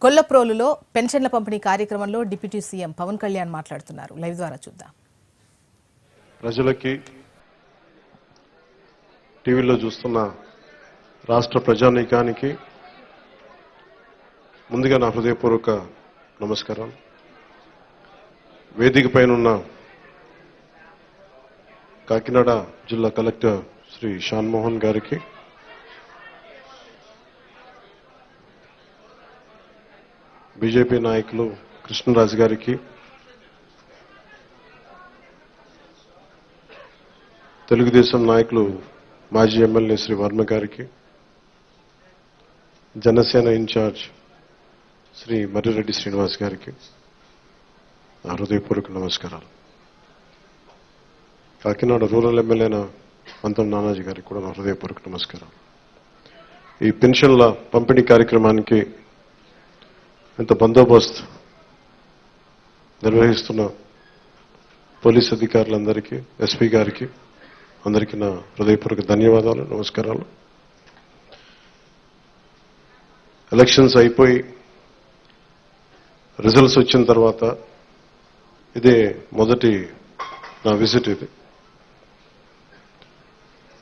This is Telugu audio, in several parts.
గొల్లప్రోలులో పెన్షన్ల పంపిణీ కార్యక్రమంలో డిప్యూటీ సీఎం పవన్ కళ్యాణ్ మాట్లాడుతున్నారు. లైవ్ ద్వారా చూద్దాం. ప్రజలకి టీవీలో చూస్తున్న రాష్ట్ర ప్రజానీకానికి ముందుగా నా హృదయపూర్వక నమస్కారం. వేదిక పైన కాకినాడ జిల్లా కలెక్టర్ శ్రీ షాన్మోహన్ గారికి, బీజేపీ నాయకులు కృష్ణరాజు గారికి, తెలుగుదేశం నాయకులు మాజీ ఎమ్మెల్యే శ్రీ వర్మ గారికి, జనసేన ఇన్ఛార్జ్ శ్రీ మర్రిరెడ్డి శ్రీనివాస్ గారికి నా హృదయపూర్వక నమస్కారాలు. కాకినాడ రూరల్ ఎమ్మెల్యేన పంతం నానాజీ గారికి కూడా నా హృదయపూర్వక నమస్కారం. ఈ పెన్షన్ల పంపిణీ కార్యక్రమానికి ఇంత బందోబస్తు నిర్వహిస్తున్న పోలీస్ అధికారులందరికీ, ఎస్పీ గారికి అందరికీ నా హృదయపూర్వక ధన్యవాదాలు, నమస్కారాలు. ఎలక్షన్స్ అయిపోయి రిజల్ట్స్ వచ్చిన తర్వాత ఇదే మొదటి నా విజిట్. ఇది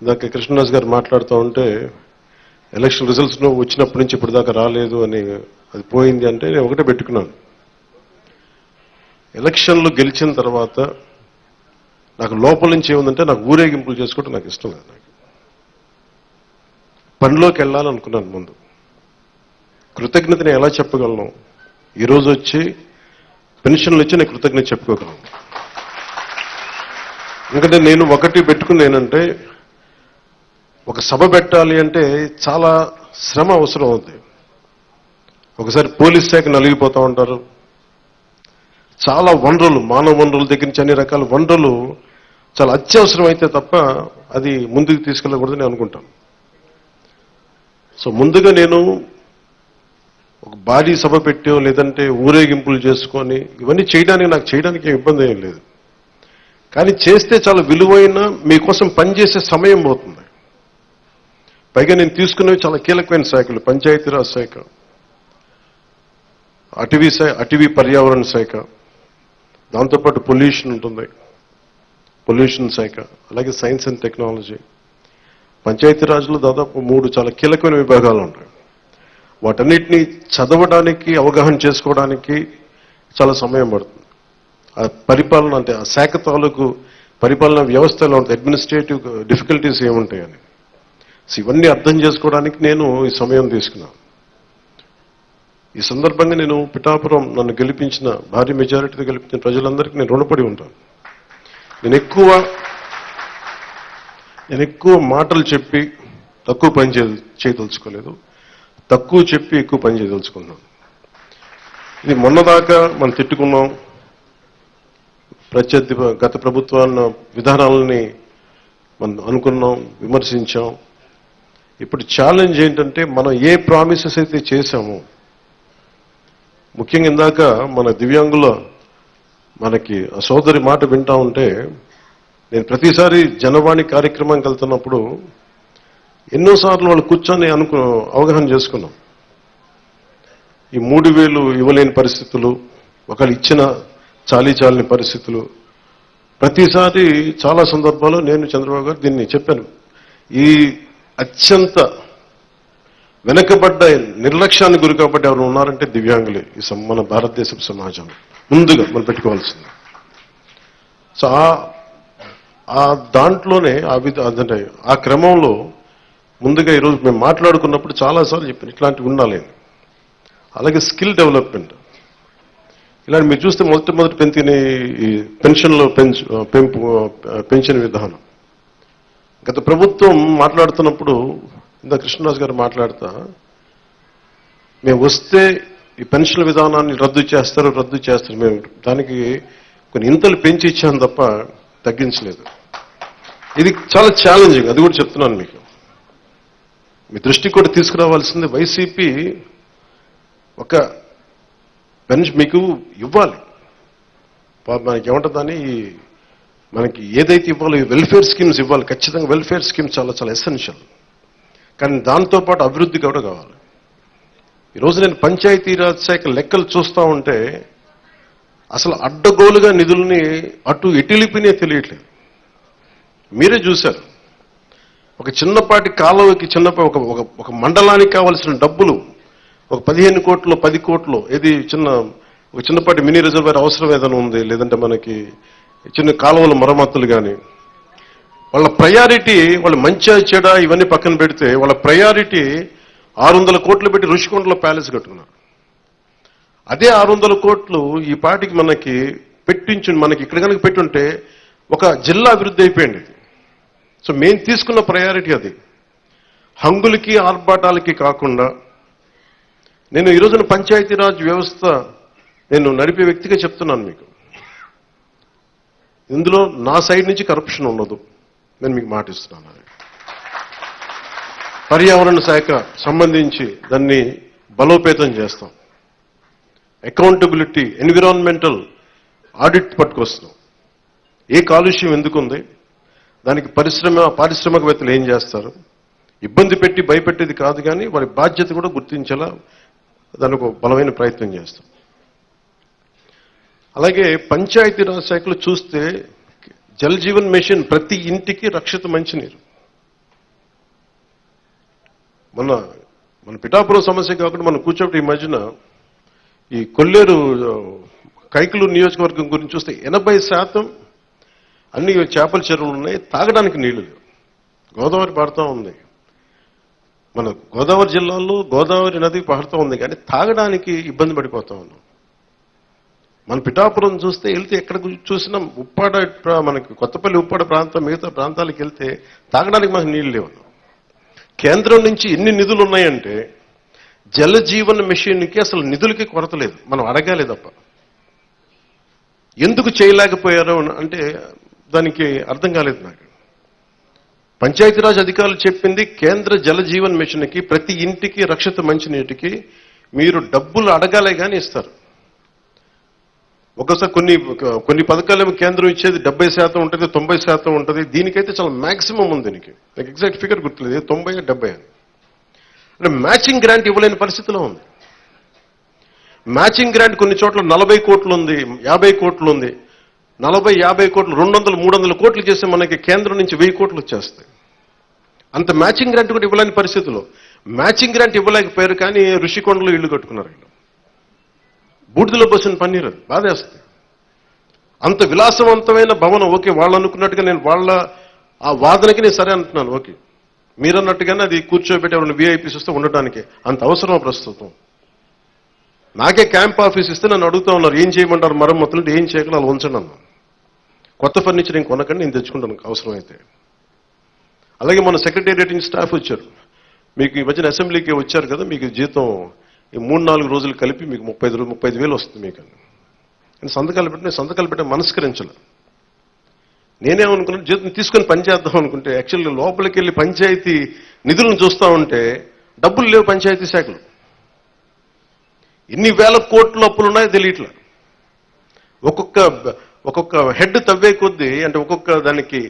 ఇందాక కృష్ణరాజు గారు మాట్లాడుతూ ఉంటే ఎలక్షన్ రిజల్ట్స్ వచ్చినప్పటి నుంచి ఇప్పుడు దాకా రాలేదు అని, అది పోయింది అంటే నేను ఒకటే పెట్టుకున్నాను. ఎలక్షన్లు గెలిచిన తర్వాత నాకు లోపల నుంచి ఏముందంటే నాకు ఊరేగింపులు చేసుకోవడం నాకు ఇష్టం లేదు. నాకు పనిలోకి వెళ్ళాలనుకున్నాను. ముందు కృతజ్ఞతని ఎలా చెప్పగలను? ఈరోజు వచ్చి పెన్షన్లు వచ్చి నేను కృతజ్ఞత చెప్పుకోగలను. ఎందుకంటే నేను ఒకటి పెట్టుకుంది ఏంటంటే, ఒక సభ పెట్టాలి అంటే చాలా శ్రమ అవసరం అవుతుంది. ఒకసారి పోలీస్ శాఖ నలిగిపోతూ ఉంటారు. చాలా వనరులు, మానవ వనరుల దగ్గర నుంచి అన్ని రకాల వనరులు చాలా అత్యవసరం అయితే తప్ప అది ముందుకు తీసుకెళ్ళకూడదని అనుకుంటాను. సో ముందుగా నేను ఒక భారీ సభ పెట్టో లేదంటే ఊరేగింపులు చేసుకొని ఇవన్నీ చేయడానికి ఇబ్బంది ఏం లేదు. కానీ చేస్తే చాలా విలువైన మీకోసం పనిచేసే సమయం పోతుంది. పైగా నేను తీసుకున్నవి చాలా కీలకమైన శాఖలు: పంచాయతీరాజ్ శాఖ, అటవీ పర్యావరణ శాఖ, దాంతోపాటు పొల్యూషన్ ఉంటుంది, పొల్యూషన్ శాఖ, అలాగే సైన్స్ అండ్ టెక్నాలజీ. పంచాయతీరాజ్లో దాదాపు 3 చాలా కీలకమైన విభాగాలు ఉంటాయి. వాటన్నిటినీ చదవడానికి, అవగాహన చేసుకోవడానికి చాలా సమయం పడుతుంది. ఆ పరిపాలన అంటే ఆ శాఖ తాలూకు పరిపాలన వ్యవస్థ ఎలా ఉంటుంది, అడ్మినిస్ట్రేటివ్ డిఫికల్టీస్ ఏముంటాయని, ఇవన్నీ అర్థం చేసుకోవడానికి నేను ఈ సమయం తీసుకున్నాను. ఈ సందర్భంగా నేను పిఠాపురం నన్ను గెలిపించిన, భారీ మెజారిటీతో గెలిపించిన ప్రజలందరికీ నేను రుణపడి ఉంటాను. నేను ఎక్కువ మాటలు చెప్పి తక్కువ పని చేయదలుచుకోలేదు, తక్కువ చెప్పి ఎక్కువ పని చేయదలుచుకున్నాను. ఇది మొన్నదాకా మనం తిట్టుకున్నాం, గత ప్రభుత్వాల విధానాలని మనం అనుకున్నాం, విమర్శించాం. ఇప్పుడు ఛాలెంజ్ ఏంటంటే, మనం ఏ ప్రామిసెస్ అయితే చేశామో, ముఖ్యంగా ఇందాక మన దివ్యాంగుల మనకి ఆ సోదరి మాట వింటా ఉంటే, నేను ప్రతిసారి జనవాణి కార్యక్రమానికి వెళ్తున్నప్పుడు ఎన్నోసార్లు వాళ్ళు కూర్చొని అవగాహన చేసుకున్నాం. ఈ 3,000 ఇవ్వలేని పరిస్థితులు, ఒకళ్ళు ఇచ్చిన చాలని పరిస్థితులు. ప్రతిసారి చాలా సందర్భాల్లో నేను చంద్రబాబు గారు దీన్ని చెప్పాను. ఈ అత్యంత వెనకబడ్డ, నిర్లక్ష్యానికి గురి కాబట్టి ఎవరు ఉన్నారంటే దివ్యాంగులే ఈ మన భారతదేశ సమాజం ముందుగా మనం పెట్టుకోవాల్సింది. సో ఆ దాంట్లోనే అంటే ఆ క్రమంలో ముందుగా ఈరోజు మేము మాట్లాడుకున్నప్పుడు చాలాసార్లు చెప్పాను ఇట్లాంటివి ఉండాలి. అలాగే స్కిల్ డెవలప్మెంట్, ఇలాంటి మీరు చూస్తే మొదటి పెంచిన ఈ పెన్షన్లో పెన్షన్ విధానం గత ప్రభుత్వం మాట్లాడుతున్నప్పుడు, ఇందా కృష్ణరాజు గారు మాట్లాడుతా, మేము వస్తే ఈ పెన్షన్ల విధానాన్ని రద్దు చేస్తారు, మేము దానికి కొన్ని ఇంతలు పెంచి ఇచ్చాను తప్ప తగ్గించలేదు. ఇది చాలా ఛాలెంజింగ్, అది కూడా చెప్తున్నాను మీకు. మీ దృష్టికి కూడా తీసుకురావాల్సింది, వైసీపీ ఒక పెన్షన్ మీకు ఇవ్వాలి. మనకి ఏమంటుందని, మనకి ఏదైతే ఇవ్వాలో వెల్ఫేర్ స్కీమ్స్ ఇవ్వాలి. ఖచ్చితంగా వెల్ఫేర్ స్కీమ్స్ చాలా ఎసెన్షియల్. కానీ దాంతోపాటు అభివృద్ధి కూడా కావాలి. ఈరోజు నేను పంచాయతీరాజ్ శాఖ లెక్కలు చూస్తూ ఉంటే అసలు అడ్డగోలుగా నిధుల్ని అటు ఎటిలిపినే తెలియట్లేదు. మీరే చూశారు, ఒక చిన్నపాటి కాలువకి ఒక మండలానికి కావాల్సిన డబ్బులు ఒక 15 కోట్లు 10 కోట్లు ఏది ఒక చిన్నపాటి మినీ రిజర్వాయర్ అవసరం ఏదైనా ఉంది, లేదంటే మనకి చిన్న కాలువల మరమ్మతులు కానీ, వాళ్ళ ప్రయారిటీ వాళ్ళు మంచిగా చెడా ఇవన్నీ పక్కన పెడితే వాళ్ళ ప్రయారిటీ 600 కోట్లు పెట్టి ఋషికొండలో ప్యాలెస్ కట్టుకున్నారు. అదే 600 కోట్లు ఈ పాటికి మనకి మనకి ఇక్కడ కనుక పెట్టుంటే ఒక జిల్లా అభివృద్ధి అయిపోయింది. సో మేము తీసుకున్న ప్రయారిటీ అది. హంగులకి ఆర్భాటాలకి కాకుండా నేను ఈ రోజున పంచాయతీరాజ్ వ్యవస్థ నేను నడిపే వ్యక్తిగా చెప్తున్నాను మీకు, ఇందులో నా సైడ్ నుంచి కరప్షన్ ఉండదు, నేను మీకు మాటిస్తున్నాను. పర్యావరణ శాఖ సంబంధించి దాన్ని బలోపేతం చేస్తాం. అకౌంటబిలిటీ, ఎన్విరాన్మెంటల్ ఆడిట్ పట్టుకొస్తున్నాం. ఏ కాలుష్యం ఎందుకుంది, దానికి పారిశ్రామికవేత్తలు ఏం చేస్తారు, ఇబ్బంది పెట్టి భయపెట్టేది కాదు, కానీ వారి బాధ్యత కూడా గుర్తించేలా దానికి ఒక బలమైన ప్రయత్నం చేస్తాం. అలాగే పంచాయతీరాజ్ శాఖలో చూస్తే జల్ జీవన్ మిషన్ ప్రతి ఇంటికి రక్షిత మంచినీరు. మన పిఠాపురం సమస్య కాకుండా మనం కూర్చోబెట్టి ఈ మధ్యన ఈ కొల్లేరు కైకలూరు నియోజకవర్గం గురించి చూస్తే 80% అన్ని చేపల చెరువులు ఉన్నాయి, తాగడానికి నీళ్లు లేవు. గోదావరి పారుతూ ఉంది, మన గోదావరి జిల్లాలో గోదావరి నది పారుతూ ఉంది, కానీ తాగడానికి ఇబ్బంది పడిపోతా ఉన్నాం. మన పిఠాపురం చూస్తే వెళ్తే ఎక్కడ చూసినా మనకి కొత్తపల్లి ఉప్పాడ ప్రాంతం మిగతా ప్రాంతాలకు వెళ్తే తాగడానికి మనకు నీళ్లు లేవు. కేంద్రం నుంచి ఎన్ని నిధులు ఉన్నాయంటే జల జీవన్ మిషన్కి అసలు నిధులకి కొరత లేదు, మనం అడగాలి తప్ప. ఎందుకు చేయలేకపోయారో అంటే దానికి అర్థం కాలేదు నాకు. పంచాయతీరాజ్ అధికారులు చెప్పింది కేంద్ర జల జీవన్ మిషన్కి ప్రతి ఇంటికి రక్షిత మంచినీటికి మీరు డబ్బులు అడగాలే కానీ ఇస్తారు. ఒకసారి కొన్ని పథకాలు కేంద్రం ఇచ్చేది 70% ఉంటుంది, 90% ఉంటుంది. దీనికైతే చాలా మ్యాక్సిమం ఉంది. దీనికి నాకు ఎగ్జాక్ట్ ఫిగర్ గుర్తులేదు, 90 70 అని. అంటే మ్యాచింగ్ గ్రాంట్ ఇవ్వలేని పరిస్థితిలో ఉంది. మ్యాచింగ్ గ్రాంట్ కొన్ని చోట్ల 40 కోట్లు ఉంది, 50 కోట్లు ఉంది. 40 50 కోట్లు 200 300 కోట్లు చేస్తే మనకి కేంద్రం నుంచి 1000 కోట్లు వచ్చేస్తాయి. అంత మ్యాచింగ్ గ్రాంట్ కూడా ఇవ్వలేని పరిస్థితిలో మ్యాచింగ్ గ్రాంట్ ఇవ్వలేకపోయారు, కానీ ఋషికొండలో ఇళ్లు కట్టుకున్నారు. బూడిదలో పోసిన పన్నీరు బాధేస్తుంది. అంత విలాసవంతమైన భవనం, ఓకే వాళ్ళు అనుకున్నట్టుగా నేను వాళ్ళ ఆ వాదనకి నేను సరే అంటున్నాను, ఓకే మీరన్నట్టుగానే అది కూర్చోబెట్టి ఎవరైనా వీఐపీస్ వస్తే ఉండటానికి అంత అవసరం ప్రస్తుతం. నాకే క్యాంప్ ఆఫీస్ ఇస్తే నన్ను అడుగుతా ఉన్నారు ఏం చేయమంటారు మరమ్మతులు, ఏం చేయగలరు అలా ఉంచండి అన్నా. కొత్త ఫర్నిచర్ నేను కొనకండి, నేను తెచ్చుకుంటాను అవసరమైతే. అలాగే మన సెక్రటేరియట్ నుంచి స్టాఫ్ వచ్చారు, మీకు ఈ మధ్యన అసెంబ్లీకి వచ్చారు కదా, మీకు జీతం ఈ 3-4 రోజులు కలిపి మీకు 35,000 వస్తుంది మీకు అని సంతకాలు పెట్టే మనస్కరించాలి. నేనేమనుకున్నాను జీతం తీసుకొని పనిచేద్దాం అనుకుంటే యాక్చువల్లీ లోపలికి వెళ్ళి పంచాయతీ నిధులను చూస్తూ ఉంటే డబ్బులు లేవు. పంచాయతీ శాఖలు ఎన్ని వేల కోట్ల అప్పులు ఉన్నాయో తెలియట్లా. ఒక్కొక్క హెడ్ తవ్వే కొద్దీ, అంటే ఒక్కొక్క దానికి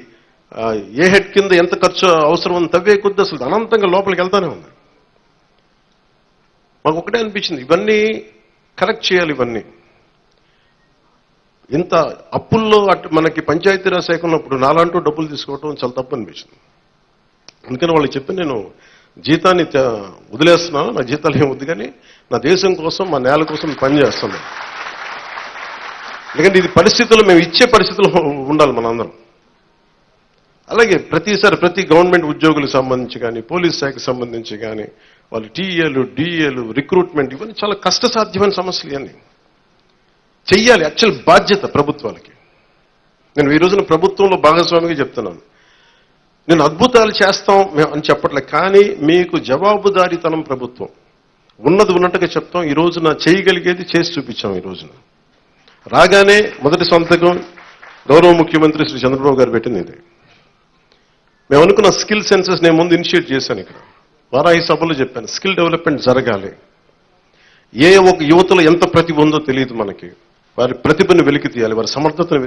ఏ హెడ్ కింద ఎంత ఖర్చు అవసరం అని తవ్వే కొద్దీ అసలు అనంతంగా లోపలికి వెళ్తానే ఉంది. మాకు ఒకటే అనిపించింది, ఇవన్నీ కరెక్ట్ చేయాలి. ఇవన్నీ ఇంత అప్పుల్లో మనకి పంచాయతీరాజ్ శాఖ ఉన్నప్పుడు నాలంటూ డబ్బులు తీసుకోవటం చాలా తప్పు అనిపించింది. అందుకని వాళ్ళకి చెప్పి నేను జీతాన్ని వదిలేస్తున్నాను, నా జీతాలు ఏం వద్దు, కానీ నా దేశం కోసం మా నేల కోసం పనిచేస్తున్నాను. ఎందుకంటే ఇది పరిస్థితుల్లో మేము ఇచ్చే పరిస్థితుల్లో ఉండాలి మనందరం. అలాగే ప్రతి గవర్నమెంట్ ఉద్యోగులకు సంబంధించి కానీ, పోలీస్ శాఖకు సంబంధించి కానీ, వాళ్ళు టీఏలు డిఏలు రిక్రూట్మెంట్ ఇవన్నీ చాలా కష్టసాధ్యమైన సమస్యలు. ఇవన్నీ చెయ్యాలి, యాక్చువల్ బాధ్యత ప్రభుత్వాలకి. నేను ఈ రోజున ప్రభుత్వంలో భాగస్వామిగా చెప్తున్నాను, నేను అద్భుతాలు చేస్తాం అని చెప్పట్లేదు, కానీ మీకు జవాబుదారీతనం ప్రభుత్వం ఉన్నది ఉన్నట్టుగా చెప్తాం. ఈ రోజున చేయగలిగేది చేసి చూపించాం. ఈ రోజున రాగానే మొదటి సంతకం గౌరవ ముఖ్యమంత్రి శ్రీ చంద్రబాబు గారు పెట్టింది ఇది. మేము అనుకున్న స్కిల్ సెన్సెస్ నేను ముందు ఇనిషియేట్ చేశాను. ఇక్కడ వారాహి సభలో చెప్పాను, స్కిల్ డెవలప్మెంట్ జరగాలి. ఒక యువతలో ఎంత ప్రతిభ ఉందో తెలియదు మనకి, వారి ప్రతిభను వెలికి తీయాలి, వారి సమర్థతను